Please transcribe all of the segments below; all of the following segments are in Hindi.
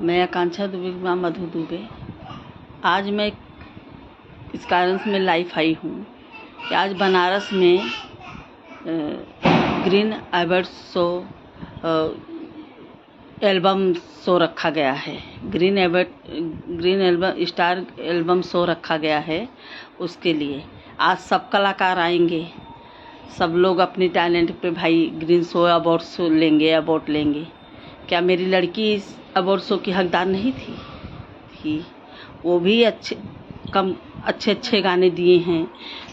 मैं आकांक्षा दुबे की माँ मधु दुबे। आज मैं इस कारण से मैं लाइव आई हूँ कि आज बनारस में green award show album show रखा गया है। Green album star album show रखा गया है। उसके लिए आज सब कलाकार आएंगे, सब लोग अपनी टैलेंट पे भाई ग्रीन शो अवार्ड लेंगे। क्या मेरी लड़की इस अवार्ड शो की हकदार नहीं थी? वो भी अच्छे गाने दिए हैं,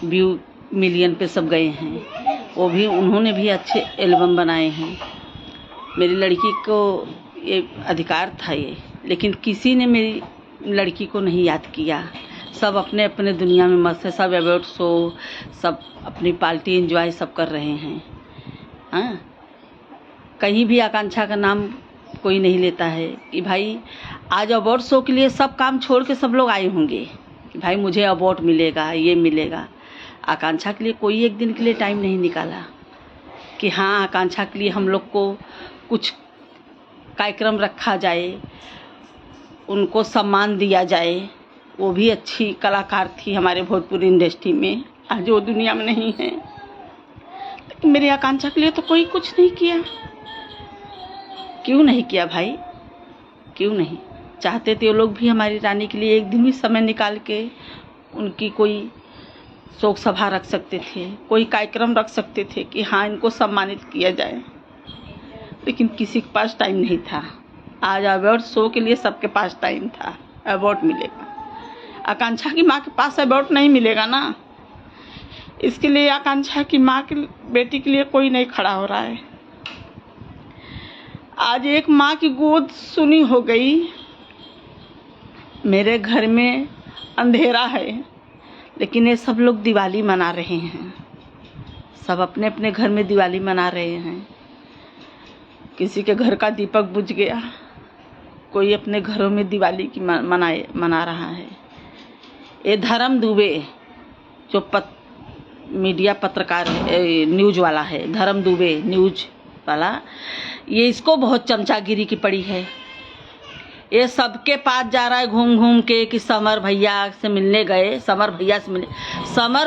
व्यू मिलियन पे सब गए हैं। उन्होंने भी अच्छे एल्बम बनाए हैं। मेरी लड़की को ये अधिकार था लेकिन किसी ने मेरी लड़की को नहीं याद किया। सब अपने अपने दुनिया में मस्त है। सब अवार्ड शो, सब अपनी पार्टी एंजॉय सब कर रहे हैं। हाँ, कहीं भी आकांक्षा का नाम कोई नहीं लेता है कि भाई आज अवार्ड शो के लिए सब काम छोड़ के सब लोग आए होंगे कि भाई मुझे अवार्ड मिलेगा, ये मिलेगा। आकांक्षा के लिए कोई एक दिन के लिए टाइम नहीं निकाला कि हाँ आकांक्षा के लिए हम लोग को कुछ कार्यक्रम रखा जाए, उनको सम्मान दिया जाए। वो भी अच्छी कलाकार थी हमारे भोजपुरी इंडस्ट्री में, आज वो दुनिया में नहीं है। लेकिन मेरी आकांक्षा के लिए तो कोई कुछ नहीं किया। क्यों नहीं किया भाई? क्यों नहीं? चाहते थे वो लोग भी हमारी रानी के लिए एक दिन भी समय निकाल के उनकी कोई शोक सभा रख सकते थे, कोई कार्यक्रम रख सकते थे कि हाँ इनको सम्मानित किया जाए। लेकिन किसी के पास टाइम नहीं था। आज अवार्ड शो के लिए सबके पास टाइम था। अवार्ड मिलेगा, आकांक्षा की माँ के पास अवार्ड नहीं मिलेगा ना। इसके लिए आकांक्षा की माँ की बेटी के लिए कोई नहीं खड़ा हो रहा है। आज एक माँ की गोद सुनी हो गई। मेरे घर में अंधेरा है लेकिन ये सब लोग दिवाली मना रहे हैं। सब अपने अपने घर में दिवाली मना रहे हैं। किसी के घर का दीपक बुझ गया, कोई अपने घरों में दिवाली की मना रहा है। ये धर्म दुबे जो मीडिया पत्रकार है, न्यूज वाला है, धर्म दुबे न्यूज वाला, ये इसको बहुत चमचागिरी की पड़ी है। ये सबके पास जा रहा है घूम घूम के कि समर भैया से मिलने गए, समर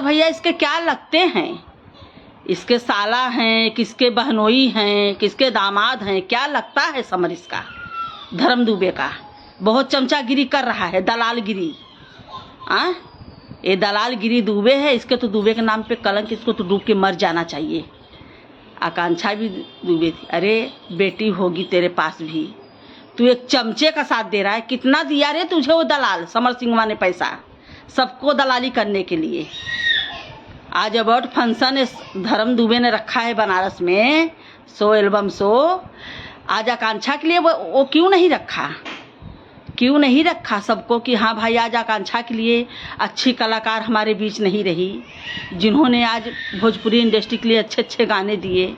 भैया इसके क्या लगते हैं? इसके साला हैं, किसके बहनोई हैं, किसके दामाद हैं, क्या लगता है समर इसका? धर्म दुबे का बहुत चमचागिरी कर रहा है, दलालगिरी। ये दलालगिरी दुबे है। इसके तो दुबे के नाम पे कलंक, इसको तो डूब के मर जाना चाहिए। आकांक्षा भी दुबे थी। अरे बेटी होगी तेरे पास भी, तू एक चमचे का साथ दे रहा है। कितना दिया रे तुझे वो दलाल समर सिंह ने पैसा सबको दलाली करने के लिए। आज अवार्ड फंक्शन धर्म दुबे ने रखा है बनारस में, एल्बम शो। आज आकांक्षा के लिए वो क्यों नहीं रखा सबको कि हाँ भाई आज आकांक्षा के लिए अच्छी कलाकार हमारे बीच नहीं रही, जिन्होंने आज भोजपुरी इंडस्ट्री के लिए अच्छे गाने दिए,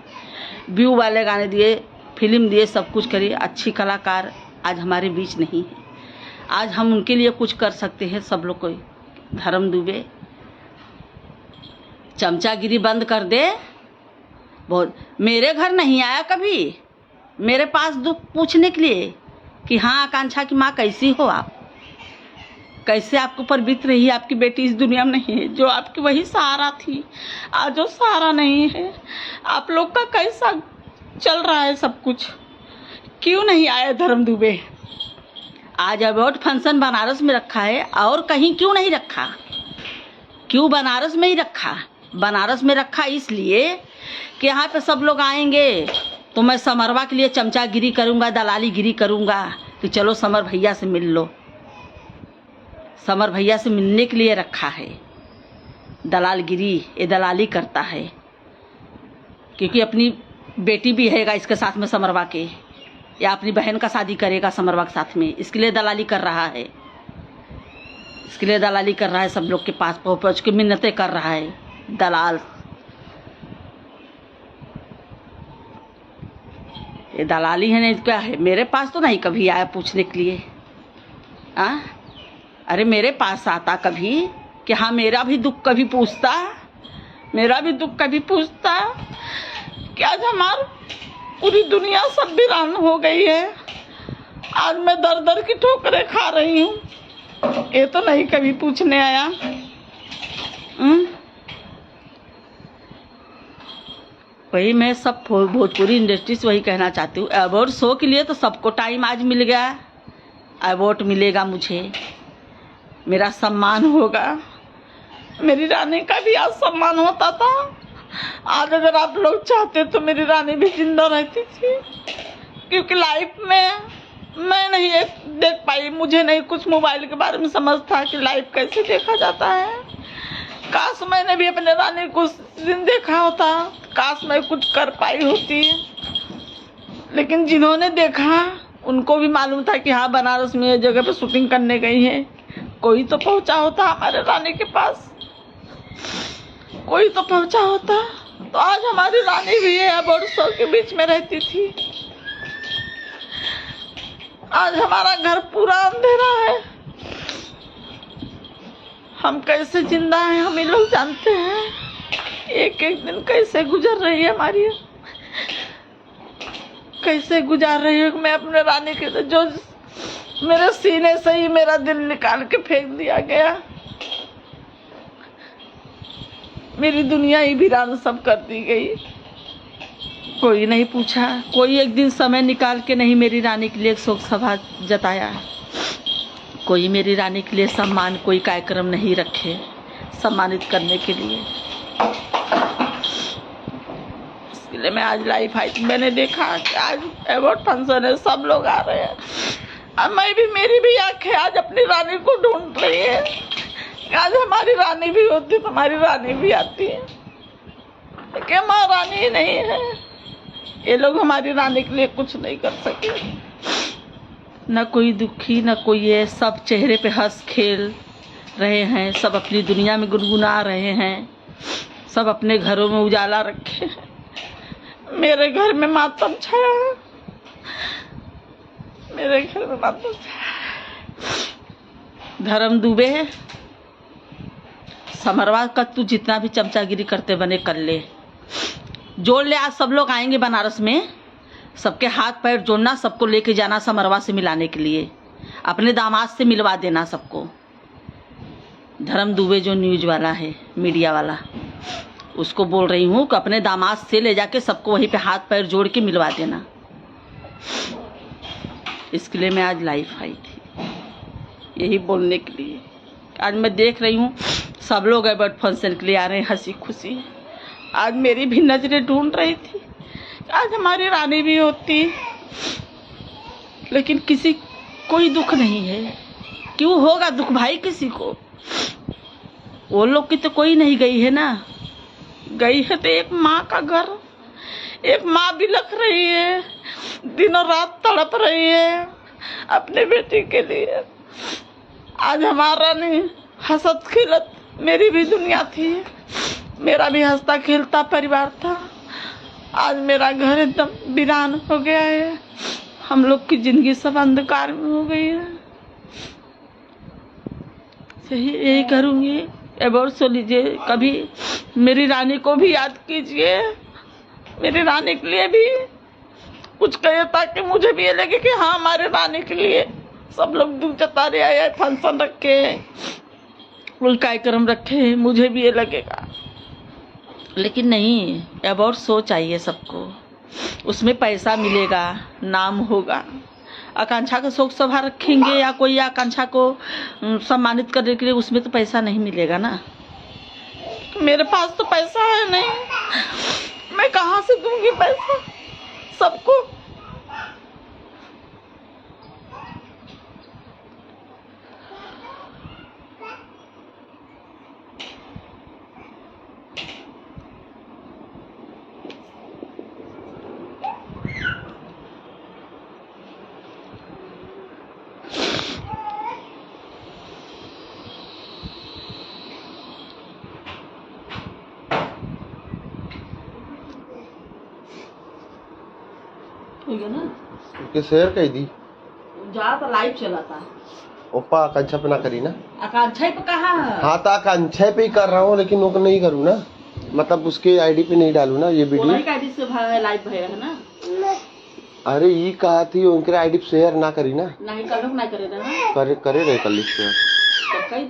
व्यू वाले गाने दिए, फिल्म दिए, सब कुछ करिए। अच्छी कलाकार आज हमारे बीच नहीं है। आज हम उनके लिए कुछ कर सकते हैं सब लोग को। धर्म दुबे चमचागिरी बंद कर दे। बहुत मेरे घर नहीं आया कभी मेरे पास दुख पूछने के लिए कि हाँ आकांक्षा की माँ कैसी हो आप, कैसे आपको पर बीत रही है। आपकी बेटी इस दुनिया में नहीं है, जो आपकी वही सहारा थी, आज वो सहारा नहीं है। आप लोग का कैसा चल रहा है सब कुछ? क्यों नहीं आए धर्म दुबे? आज अवार्ड फंक्शन बनारस में रखा है और कहीं क्यों नहीं रखा? क्यों बनारस में ही रखा? बनारस में रखा इसलिए कि यहाँ पे सब लोग आएंगे तो मैं समरवा के लिए चमचागिरी करूँगा, दलालीगिरी करूँगा कि चलो समर भैया से मिल लो। समर भैया से मिलने के लिए रखा है। दलालगिरी, ये दलाली करता है क्योंकि अपनी बेटी भी हैगा इसके साथ में समरवा के, या अपनी बहन का शादी करेगा समरवा के साथ में, इसके लिए दलाली कर रहा है। इसके लिए दलाली कर रहा है, सब लोग के पास पहुँच के मिन्नतें कर रहा है। दलाल, ये दलाली है नहीं क्या है? मेरे पास तो नहीं कभी आया पूछने के लिए। अरे मेरे पास आता कभी कि हाँ मेरा भी दुख कभी पूछता, कि आज हमारी पूरी दुनिया सब वीरान हो गई है। आज मैं दर दर की ठोकरें खा रही हूँ। ये तो नहीं कभी पूछने आया। वही मैं सब भोजपुरी इंडस्ट्री से वही कहना चाहती हूँ। अवार्ड शो के लिए तो सबको टाइम आज मिल गया। अवार्ड मिलेगा, मुझे मेरा सम्मान होगा। मेरी रानी का भी आज सम्मान होता था। आज अगर आप लोग चाहते तो मेरी रानी भी जिंदा रहती थी, क्योंकि लाइफ में मैं नहीं देख पाई। मुझे नहीं कुछ मोबाइल के बारे में समझ था कि लाइफ कैसे देखा जाता है। काश मैंने भी अपने रानी को उस दिन देखा होता, काश मैं कुछ कर पाई होती। लेकिन जिन्होंने देखा उनको भी मालूम था कि हाँ, बनारस में ये जगह पे शूटिंग करने गई है। कोई तो पहुंचा होता हमारे रानी के पास, कोई तो पहुंचा होता। तो आज हमारी रानी भी है अवार्ड शो के बीच में रहती थी। आज हमारा घर पूरा अंधेरा है। हम कैसे जिंदा हैं हम ही लोग जानते हैं। एक एक दिन कैसे गुजर रही है हमारी, कैसे गुजार रही है। मैं अपने रानी के जो मेरे सीने से ही मेरा दिल निकाल के फेंक दिया गया। मेरी दुनिया ही वीरान सब कर दी गई। कोई नहीं पूछा, कोई एक दिन समय निकाल के नहीं मेरी रानी के लिए एक शोक सभा जताया। कोई मेरी रानी के लिए सम्मान, कोई कार्यक्रम नहीं रखे सम्मानित करने के लिए। इसके लिए मैं आज लाइव आई। मैंने देखा कि आज अवार्ड फंक्शन है, सब लोग आ रहे हैं। अब मैं भी, मेरी भी आंखें आज अपनी रानी को ढूंढ रही है। आज हमारी रानी भी होती तो हमारी रानी भी आती है, लेकिन माँ रानी ही नहीं है। ये लोग हमारी रानी के लिए कुछ नहीं कर सके। न कोई दुखी न कोई ये, सब चेहरे पे हंस खेल रहे हैं। सब अपनी दुनिया में गुनगुना रहे हैं। सब अपने घरों में उजाला रखे हैं। मेरे घर में मातम छाया है। मेरे घर में मातम छाया। धर्म दुबे है। समरवा का तू जितना भी चमचागिरी करते बने कर ले, जोड़ ले। आज सब लोग आएंगे बनारस में, सबके हाथ पैर जोड़ना, सबको लेके जाना समरवा से मिलाने के लिए। अपने दामाद से मिलवा देना सबको। धर्म दुबे जो न्यूज वाला है, मीडिया वाला, उसको बोल रही हूँ कि अपने दामाद से ले जाके सबको वहीं पे हाथ पैर जोड़ के मिलवा देना। इसके लिए मैं आज लाइव आई थी, यही बोलने के लिए। आज मैं देख रही हूँ सब लोग अवार्ड फंक्शन के लिए आ रहे हैं हंसी खुशी। आज मेरी भी नजरें ढूंढ रही थी, आज हमारी रानी भी होती, लेकिन किसी कोई दुख नहीं है। क्यों होगा दुख भाई किसी को? वो लोग की तो कोई नहीं गई है ना। गई है तो एक माँ का घर। एक माँ बिलख रही है, दिनों रात तड़प रही है अपने बेटी के लिए। आज हमारा नहीं हंसत खिलत मेरी भी दुनिया थी, मेरा भी हंसता खेलता परिवार था। आज मेरा घर एकदम वीरान हो गया है। हम लोग की जिंदगी सब अंधकार में हो गई है। यही करूँगी। अवार्ड शो लीजिए, कभी मेरी रानी को भी याद कीजिए। मेरी रानी के लिए भी कुछ कहे, ताकि मुझे भी ये लगे कि हाँ, हमारे रानी के लिए सब लोग दिल जता रहे हैं। फंक्शन रखे, कोई कार्यक्रम रखे, मुझे भी ये लगेगा। लेकिन नहीं, अवार्ड शो चाहिए सबको। उसमें पैसा मिलेगा, नाम होगा। आकांक्षा का शोक सभा रखेंगे या कोई आकांक्षा को सम्मानित करने के लिए, उसमें तो पैसा नहीं मिलेगा ना। मेरे पास तो पैसा है नहीं, मैं कहाँ से दूंगी पैसा सबको? ठीक है ना? उसके शेयर कही दी जा तो लाइव चला था। ओपा आकांक्षा पे ना करी ना। आकांक्षा पे कहा? हाँ तो आकांक्षा पे ही कर रहा हूँ, लेकिन वो नहीं करूँ ना, मतलब उसके आईडी पे नहीं डालू ना ये वीडियो। आईडी से लाइव है ना। अरे ये कहा थी उनके आईडी शेयर ना करी ना नहीं कल नहीं करे ना करे करे रहे कल शेयर तो कई